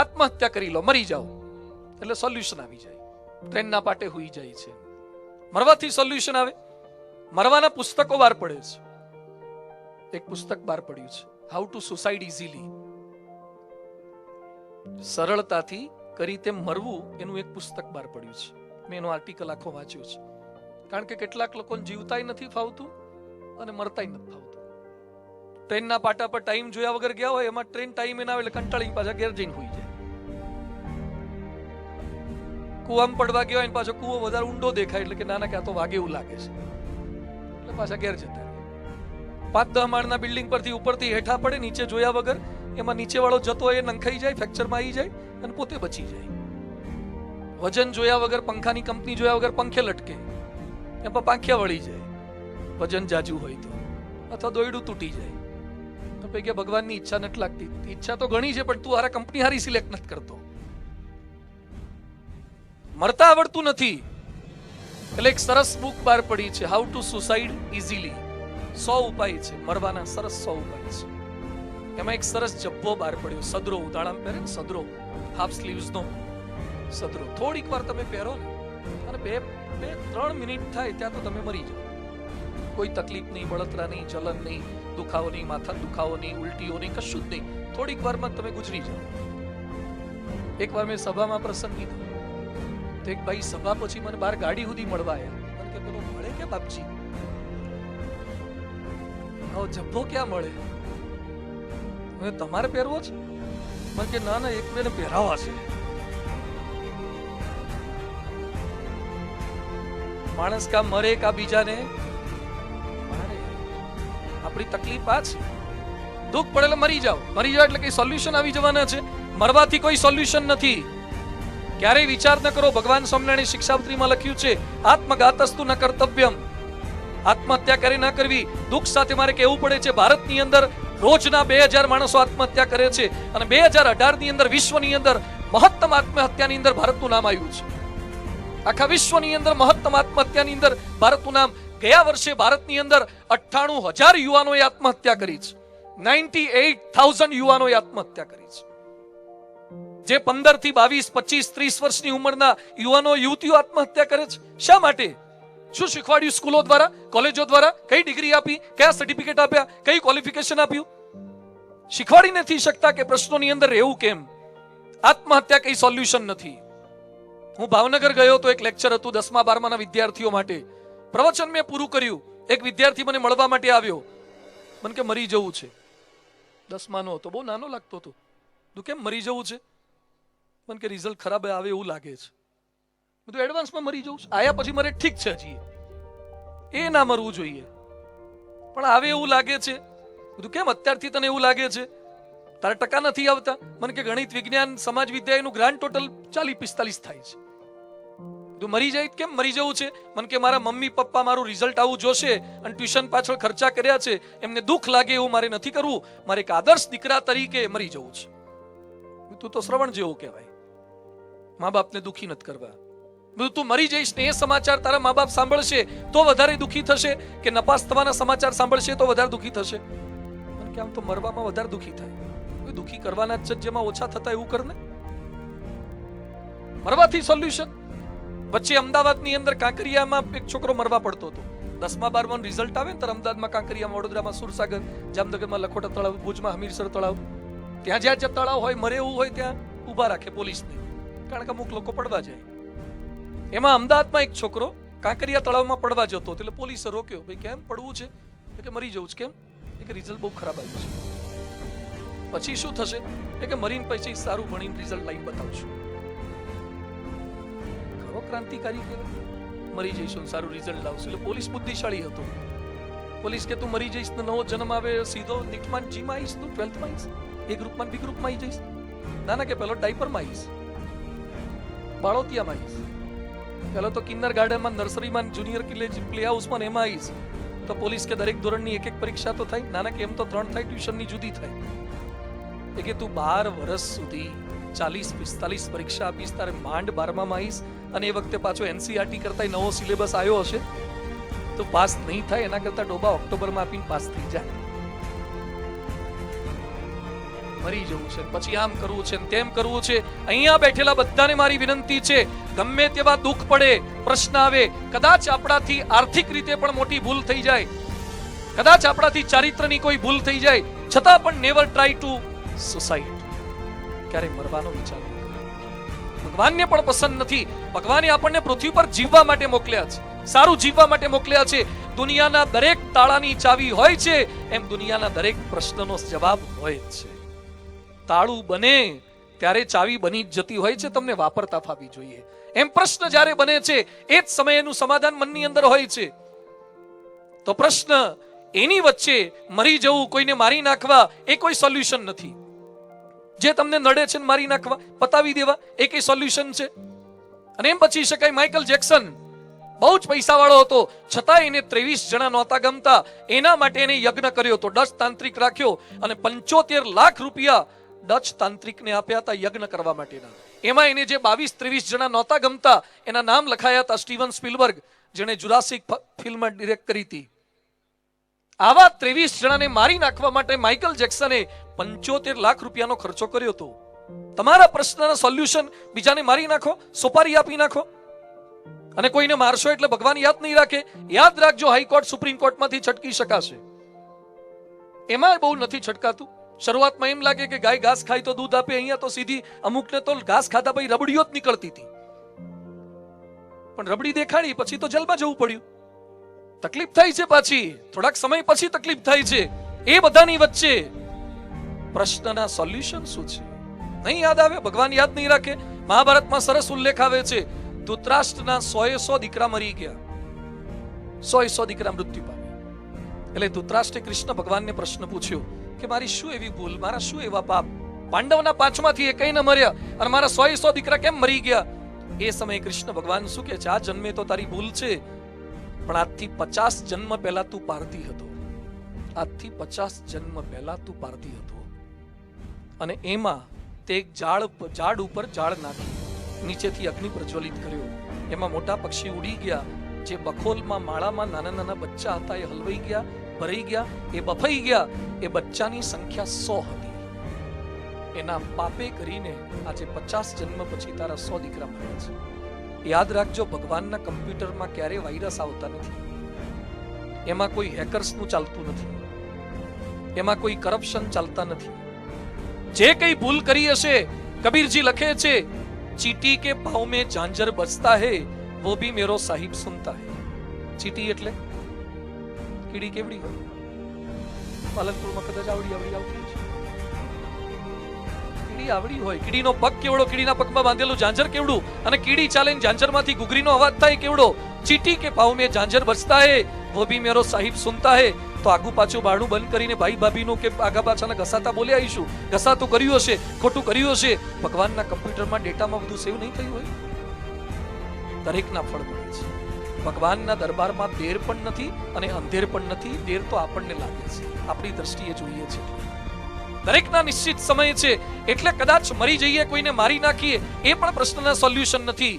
આત્મહત્યા કરી લો, મરી જાઓ, એટલે સોલ્યુશન આવી જાય. ટ્રેનના પાટે હોઈ જાય છે. મરવાથી સોલ્યુશન આવે. મરવાના પુસ્તકો બહાર પડે છે. એક પુસ્તક બહાર પડ્યું છે, હાઉ ટુ સુસાઇડ ઇઝીલી. સરળતાથી કરી તેમ મરવું, એનું એક પુસ્તક બહાર પડ્યું છે. મેં એનો આર્ટિકલ આખો વાંચ્યો છે. કારણ કે કેટલાક લોકોને જીવતાય નથી ફાવતું અને મરતાય નથી ફાવતું. ટ્રેનના પાટા પર ટાઈમ જોયા વગર ગયા હોય, એમાં ટ્રેન ટાઈમે ના આવે એટલે કંટાળીને પાછા ઘેર જઈને હોઈ જાય. કૂવામાં પડવા ગયા હોય પાછો કૂવો વધારે ઊંડો દેખાય એટલે કે નાના ક્યાં તો વાગે એવું લાગે છે, એટલે પાછા ઘેર જતા રહે. 5-10 માળના બિલ્ડિંગ પરથી ઉપરથી હેઠા પડે, નીચે જોયા વગર, એમાં નીચે વાળો જતો એ નંખાઈ જાય, ફ્રેક્ચરમાં આવી જાય અને પોતે બચી જાય. વજન જોયા વગર, પંખાની કંપની જોયા વગર પંખે લટકે, એમાં પાંખિયા વળી જાય વજન જાજુ હોય તો, અથવા દોયડું તૂટી જાય. તો કે ભગવાનની ઈચ્છા નથી લાગતી. ઈચ્છા તો ઘણી છે, પણ તું હારા કંપની હારી સિલેક્ટ નથી કરતો. મરતા આવડતું નથી. એટલે એક સરસ બુક બહાર પડી છે, હાઉ ટુ સુસાઇડ ઇઝીલી. 100 ઉપાય છે મરવાના, સરસ 100 ઉપાય છે. એમાં એક સરસ જબ્બો બહાર પડ્યો, સદરો. ઉદાહરણ પહેરે ને સદરો, હાફ સ્લીવ્સ નો સદરો. થોડીક વાર તમે પહેરો ને અને 2-3 મિનિટ થાય ત્યાં તો તમે મરી જાઓ. કોઈ તકલીફ નહીં, બળતરા નહીં, જલન નહીં, દુખાવો નહીં, માથા દુખાવો નહીં, ઉલટીઓ નહીં, કશું જ નહીં. થોડીક વારમાં તમે ગુજરી જાઓ. એક વાર મેં સભામાં પ્રસંગ કીધો તો એક ભાઈ સભા પછી મને બહાર ગાડી સુધી મળવા આવ્યા. મને કે પેલો મળે કે બાપજી? જબ્બો ક્યાં મળે? તમારે પહેરવો છે? મને કે ના ના, એક બેને પહેરાવા છે. માણસ કા મરે કા બીજાને મારે. આપણી તકલીફ આ છે. દુઃખ પડે એટલે મરી જાઓ. મરી જાઓ એટલે કઈ સોલ્યુશન આવી જવાના છે? મરવાથી કોઈ સોલ્યુશન નથી. ક્યારેય વિચાર ન કરો. ભગવાન સ્વામિનારાયણ શિક્ષાપત્રીમાં લખ્યું છે, આત્મઘાતસ્તુ ન કર્તવ્યમ. આત્મહત્યા કરી ન કરવી. દુઃખ સાથે મારે કહેવું પડે છે, ભારતની અંદર રોજના 2000 માણસો આત્મહત્યા કરે છે અને 2018 ની અંદર વિશ્વની અંદર મહત્તમ આત્મહત્યાની અંદર ભારતનું નામ આવ્યું છે. આખા વિશ્વની અંદર મહત્તમ આત્મહત્યાની અંદર ભારતનું નામ. ગયા વર્ષે ભારતની અંદર 98,000 યુવાનોએ આત્મહત્યા કરી છે. 98,000 યુવાનોએ આત્મહત્યા કરી છે. જે 15 થી 22, 25, 30 વર્ષની ઉંમરના યુવાનો યુવતીઓ આત્મહત્યા કરે છે. શા માટે? શું શીખવાડ્યું સ્કૂલો દ્વારા, કોલેજો દ્વારા? કઈ ડિગ્રી આપી? કયા સર્ટિફિકેટ આપ્યા? કઈ ક્વોલિફિકેશન આપ્યું? શીખવાડી નથી શકતા કે પ્રશ્નોની અંદર રહેવું કેમ. આત્મહત્યા કઈ સોલ્યુશન નથી. હું ભાવનગર ગયો તો એક લેક્ચર હતું 10મા 12મા ના વિદ્યાર્થીઓ માટે. પ્રવચન મેં પૂરું કર્યું. એક વિદ્યાર્થી મને મળવા માટે આવ્યો. મને કે મરી જવું છે. 10માનો હતો, બહુ નાનો લાગતો હતો. તું કેમ મરી જવું છે? મને કે રિઝલ્ટ ખરાબ આવે એવું લાગે છે. બધું એડવાન્સમાં મરી જવું છે. આયા પછી મરે ઠીક છે, હજી એ ના મરવું જોઈએ, પણ આવે એવું લાગે છે. બધું કેમ અત્યારથી તને એવું લાગે છે? તારા ટકા નથી આવતા? મને કે ગણિત, વિજ્ઞાન, સમાજ વિદ્યા એનું ગ્રાન્ડ ટોટલ 40-45 થાય છે. તું મરી જાય કેમ મરી જવું છે? મને કે મારા મમ્મી પપ્પા મારું રિઝલ્ટ આવું જોશે અને ટ્યુશન પાછળ ખર્ચા કર્યા છે, એમને દુઃખ લાગે એવું મારે નથી કરવું. મારે એક આદર્શ દીકરા તરીકે મરી જવું છે. તું તો શ્રવણ જેવું કહેવાય. મા બાપને દુઃખી નથી કરવા. બધું તું મરી જઈશ ને એ સમાચાર તારા મા બાપ સાંભળશે તો વધારે દુઃખી થશે કે નપાસ થવાના સમાચાર સાંભળશે તો વધારે દુઃખી થશે? મને કે આમ તો મરવામાં વધારે દુઃખી થાય. દુઃખી કરવાના જ જેમાં ઓછા થતા એવું કરને. મરવાથી સોલ્યુશન. વચ્ચે અમદાવાદની અંદર કાંકરિયામાં એક છોકરો મરવા પડતો હતો. 10મા 12માનું રિઝલ્ટ આવે ને ત્યારે અમદાવાદમાં, કાંકરિયામાં, વડોદરામાં સુરસાગર, જામનગરમાં લખોટા તળાવ, ભુજમાં હમીરસર તળાવ, ત્યાં જ્યાં તળાવ હોય મરે એવું હોય ત્યાં ઉભા રાખે પોલીસને, કારણ કે અમુક લોકો પડવા જાય. એમાં અમદાવાદમાં એક છોકરો કાંકરિયા તળાવમાં પડવા જતો એટલે પોલીસે રોક્યો. ભાઈ કેમ પડવું છે? કે મરી જવું છે. કેમ? કે રિઝલ્ટ બહુ ખરાબ આવ્યું છે. પછી શું થશે? કે મરીને પછી સારું ભણીને રિઝલ્ટ લાઈન બતાવશું. ખરો ક્રાંતિકારી કહેવાય. મરી જઈશું સારું રિઝલ્ટ લાવશું. એટલે પોલીસ બુદ્ધિશાળી હતો. પોલીસ કે તું મરી જઈશ તો નવો જન્મ આવે, સીધો નીટમાં જીમાં આવીશ, તું 12થમાં આવીશ, એ ગ્રુપમાં બી ગ્રુપમાં આવી જઈશ. ના કે પેલો ડાયપરમાં આવીશ, બાળોતિયામાં આવીશ, પેલો તો કિન્ડર ગાર્ડનમાં, નર્સરીમાં, જુનિયર પ્લે હાઉસમાં એમાં આવીશ. તો પોલીસ કે દરેક ધોરણની એક પરીક્ષા તો થાય. નાના કે એમ તો 3 થાય, ટ્યુશનની જુદી થાય. કે તું 12 વર્ષ સુધી 40-45 પરીક્ષા આપીશ, તારે માંડ 12માં આવીશ અને એ વખતે પાછો એનસીઆરટી કરતા નવો સિલેબસ આવ્યો હશે તો પાસ નહીં થાય. એના કરતા ડોબા ઓક્ટોબરમાં આપીને પાસ થઈ જાય. મરી જવું છે, પછી આમ કરવું છે, તેમ કરવું છે. અહીંયા બેઠેલા બધાને મારી વિનંતી છે, ગમે તેવા દુઃખ પડે, પ્રશ્ન આવે, કદાચ આપણાથી આર્થિક રીતે પણ મોટી ભૂલ થઈ જાય, કદાચ આપણાથી ચારિત્રની કોઈ ભૂલ થઈ જાય, છતાં પણ નેવર ટ્રાય ટુ સુસાઇડ. ક્યારે મરવાનો વિચાર ન કરો. ભગવાનને પણ પસંદ નથી. ભગવાને આપણને પૃથ્વી પર જીવવા માટે મોકલ્યા છે, સારું જીવવા માટે મોકલ્યા છે. દુનિયાના દરેક તાળાની ચાવી હોય છે, એમ દુનિયાના દરેક પ્રશ્નનો જવાબ હોય છે. તાળું બને ત્યારે ચાવી બની જ જતી હોય છે, તમને વાપરતા ફાવી જોઈએ. એમ પ્રશ્ન જ્યારે બને છે એ જ સમયે એનું સમાધાન મનની અંદર હોય છે. તો પ્રશ્ન એની વચ્ચે મરી જવું, કોઈને મારી નાખવા, એ કોઈ સોલ્યુશન નથી. જે તમને નડે છે મારી નાખવા, પતાવી દેવા, એ કઈ સોલ્યુશન છે? અને એમ બચી શકાય? માઇકલ જેક્સન બહુ જ પૈસા વાળો હતો, છતાં એને 23 જણા નહોતા ગમતા, એના માટે એને યજ્ઞ કર્યો હતો, ડચ તાંત્રિક રાખ્યો અને 75 લાખ રૂપિયા ડચ તાંત્રિકને આપ્યા હતા યજ્ઞ કરવા માટેના. એમાં એને જે 22-23 જણા નહોતા ગમતા, એના નામ લખાયા હતા સ્ટીવન સ્પિલબર્ગ, જેણે જુરાસિક ફિલ્મ ડિરેક્ટ કરી હતી. આવા 23 જણાને મારી નાખવા માટે માઇકલ જેક્સને 75 લાખ રૂપિયાનો ખર્ચો કર્યો હતો. તમારા પ્રશ્નના સોલ્યુશન બીજાને મારી નાખો, સોપારી આપી નાખો, અને કોઈને મારશો એટલે ભગવાન યાદ નહીં રાખે. યાદ રાખજો, હાઈકોર્ટ સુપ્રીમ કોર્ટમાંથી છટકી શકાશે, એમાં બહુ નથી છટકાતું. શરૂઆતમાં એમ લાગે કે ગાય ઘાસ ખાય તો દૂધ આપે, અહીંયા તો સીધી અમુકને તો ઘાસ ખાતા પછી રબડીઓ જ નીકળતી હતી, પણ રબડી દેખાડી પછી તો જેલમાં જવું પડ્યું. તકલીફ થાય છે, પાછી થોડાક સમય પછી તકલીફ થાય છે. એ બધાની વચ્ચે પ્રશ્નના સોલ્યુશન શું છે નહીં યાદ આવે, ભગવાન યાદ નહીં રાખે. મહાભારતમાં સરસ ઉલ્લેખ આવે છે, ધૃતરાષ્ટ્રના 100 દીકરા મરી ગયા, 100 દીકરા મૃત્યુ પામ્યા. એટલે ધૃતરાષ્ટ્રે કૃષ્ણ ભગવાનને પ્રશ્ન પૂછ્યો કે મારી શું એવી ભૂલ, મારા શું એવા પાપ, પાંડવના 5માંથી એકેય ન મર્યા અને મારા 100 દીકરા કેમ મરી ગયા? એ સમયે કૃષ્ણ ભગવાન શું કહે છે, આ જન્મે તો તારી ભૂલ છે, પણ આજથી 50 જન્મ પહેલા તું પારધી હતો, આજથી 50 જન્મ પહેલા તું પારધી હતો. અને એમાં તે એક ઝાડ ઉપર ઝાડ નાખી, નીચેથી અગ્નિ પ્રજ્વલિત કર્યો, એમાં મોટા પક્ષી ઉડી ગયા, જે બખોલમાં માળામાં નાના નાના બચ્ચા હતા એ હલવાઈ ગયા, ભરાઈ ગયા, એ બફાઈ ગયા. એ બચ્ચાની સંખ્યા 100 હતી. એના પાપે કરીને આજે 50 જન્મ પછી તારા 100 દીકરા મળ્યા છે. યાદ રાખજો, ભગવાનના કમ્પ્યુટરમાં ક્યારેય વાયરસ આવતા નથી, એમાં કોઈ હેકર્સનું ચાલતું નથી, એમાં કોઈ કરપ્શન ચાલતા નથી. જે કઈ ભૂલ કરી હશે, કબીરજી લખે છે, ચીટી કે ભાવ में झांझर बजता है वो भी मेरो साहिब सुनता है. ચીટી એટલે કીડી કેવડી હોય, પાલનપુરમાં કદાચ આવડી આવતી છે. કીડી આવડી હોય, કીડીનો પગ કેવડો, કીડીના પગમાં બાંધેલું ઝાંઝર કેવડું, અને કીડી ચાલે ઝાંઝરમાંથી ઘૂઘરીનો અવાજ થાય કેવડો. ચીટી કે ભાવ में झांझर बजता है वो भी मेरो साहिब सुनता है. તો આગુ પાછું બારણું બંધ કરીને ભાઈ ભાભીનું કે આગા પાછાના ઘસાતા બોલી આવીશું, ઘસાતું કર્યું હશે, ખોટું કર્યું હશે, ભગવાનના કમ્પ્યુટરમાં ડેટામાં બધું સેવ નહીં થયું હોય. દરેકના ફળ મળે છે. ભગવાનના દરબારમાં દેર પણ નથી અને અંધેર પણ નથી. દેર તો આપણને લાગે છે, આપણી દ્રષ્ટિએ જોઈએ છે. દરેકના નિશ્ચિત સમય છે, એટલે કદાચ મરી જઈએ, કોઈને મારી નાખીએ, એ પણ પ્રશ્નના સોલ્યુશન નથી.